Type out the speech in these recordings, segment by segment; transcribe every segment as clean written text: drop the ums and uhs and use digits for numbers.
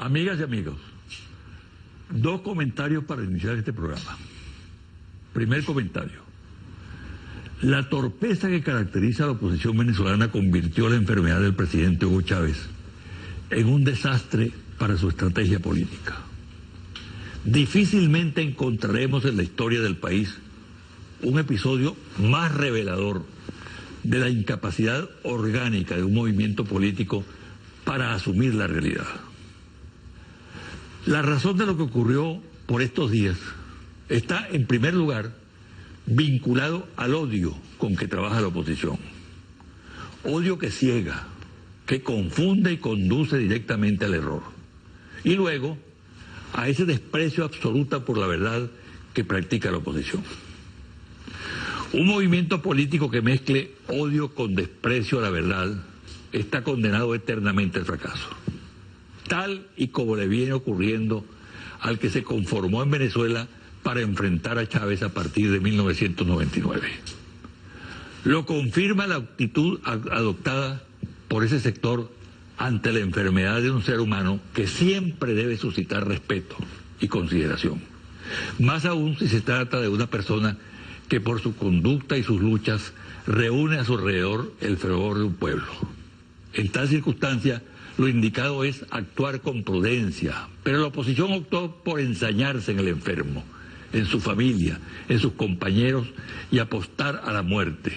Amigas y amigos, dos comentarios para iniciar este programa. Primer comentario. La torpeza que caracteriza a la oposición venezolana convirtió la enfermedad del presidente Hugo Chávez en un desastre para su estrategia política. Difícilmente encontraremos en la historia del país un episodio más revelador de la incapacidad orgánica de un movimiento político para asumir la realidad. La razón de lo que ocurrió por estos días está, en primer lugar, vinculado al odio con que trabaja la oposición. Odio que ciega, que confunde y conduce directamente al error. Y luego, a ese desprecio absoluto por la verdad que practica la oposición. Un movimiento político que mezcle odio con desprecio a la verdad está condenado eternamente al fracaso. Tal y como le viene ocurriendo al que se conformó en Venezuela para enfrentar a Chávez a partir de 1999. Lo confirma la actitud adoptada por ese sector ante la enfermedad de un ser humano que siempre debe suscitar respeto y consideración. Más aún si se trata de una persona que por su conducta y sus luchas reúne a su alrededor el fervor de un pueblo. En tal circunstancia, lo indicado es actuar con prudencia, pero la oposición optó por ensañarse en el enfermo, en su familia, en sus compañeros y apostar a la muerte,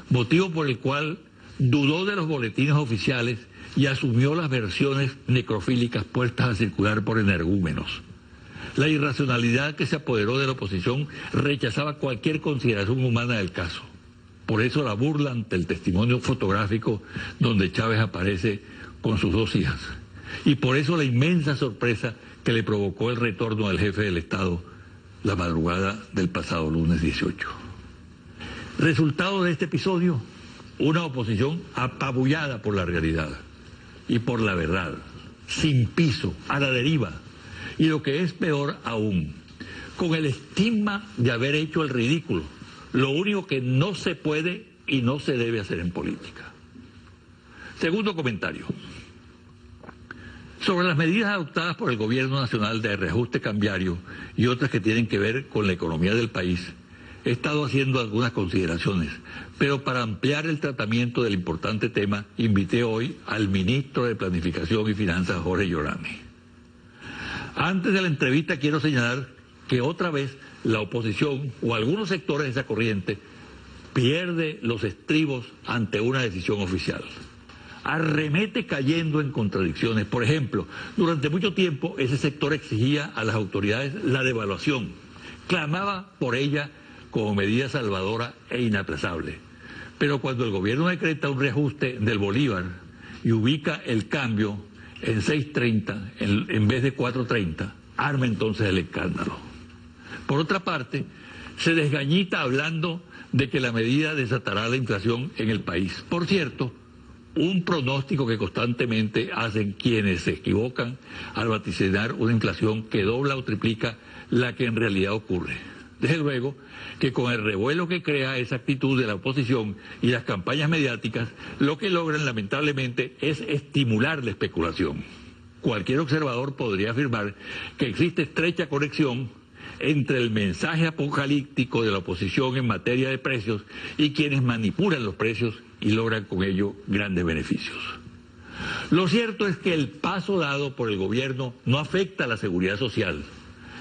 motivo por el cual dudó de los boletines oficiales y asumió las versiones necrofílicas puestas a circular por energúmenos. La irracionalidad que se apoderó de la oposición rechazaba cualquier consideración humana del caso. Por eso la burla ante el testimonio fotográfico donde Chávez aparece con sus dos hijas. Y por eso la inmensa sorpresa que le provocó el retorno del jefe del Estado la madrugada del pasado lunes 18. Resultado de este episodio, una oposición apabullada por la realidad y por la verdad, sin piso, a la deriva, y lo que es peor aún, con el estigma de haber hecho el ridículo, lo único que no se puede y no se debe hacer en política. Segundo comentario. Sobre las medidas adoptadas por el Gobierno Nacional de reajuste cambiario y otras que tienen que ver con la economía del país, he estado haciendo algunas consideraciones, pero para ampliar el tratamiento del importante tema, invité hoy al ministro de Planificación y Finanzas, Jorge Yorani. Antes de la entrevista quiero señalar que otra vez la oposición o algunos sectores de esa corriente pierde los estribos ante una decisión oficial. Arremete cayendo en contradicciones. Por ejemplo, durante mucho tiempo ese sector exigía a las autoridades la devaluación, clamaba por ella como medida salvadora e inaplazable. Pero cuando el gobierno decreta un reajuste del bolívar y ubica el cambio en 6.30 en vez de 4.30, arma entonces el escándalo. Por otra parte, se desgañita hablando de que la medida desatará la inflación en el país. Por cierto, un pronóstico que constantemente hacen quienes se equivocan al vaticinar una inflación que dobla o triplica la que en realidad ocurre. Desde luego que con el revuelo que crea esa actitud de la oposición y las campañas mediáticas, lo que logran lamentablemente es estimular la especulación. Cualquier observador podría afirmar que existe estrecha conexión entre el mensaje apocalíptico de la oposición en materia de precios y quienes manipulan los precios y logran con ello grandes beneficios. Lo cierto es que el paso dado por el gobierno no afecta a la seguridad social,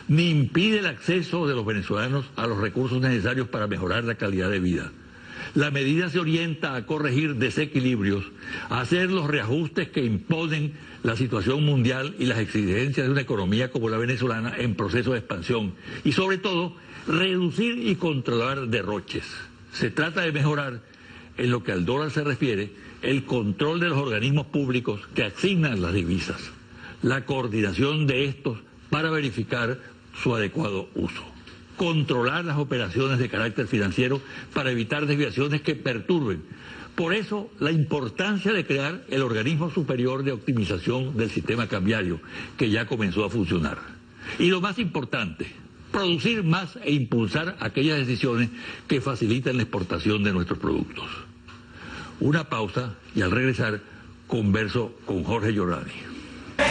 ni impide el acceso de los venezolanos a los recursos necesarios para mejorar la calidad de vida. La medida se orienta a corregir desequilibrios, a hacer los reajustes que imponen la situación mundial y las exigencias de una economía como la venezolana en proceso de expansión y sobre todo reducir y controlar derroches. Se trata de mejorar, en lo que al dólar se refiere, el control de los organismos públicos que asignan las divisas, la coordinación de estos para verificar su adecuado uso, controlar las operaciones de carácter financiero para evitar desviaciones que perturben. Por eso, la importancia de crear el organismo superior de optimización del sistema cambiario, que ya comenzó a funcionar. Y lo más importante, producir más e impulsar aquellas decisiones que facilitan la exportación de nuestros productos. Una pausa y al regresar converso con Jorge Yorani.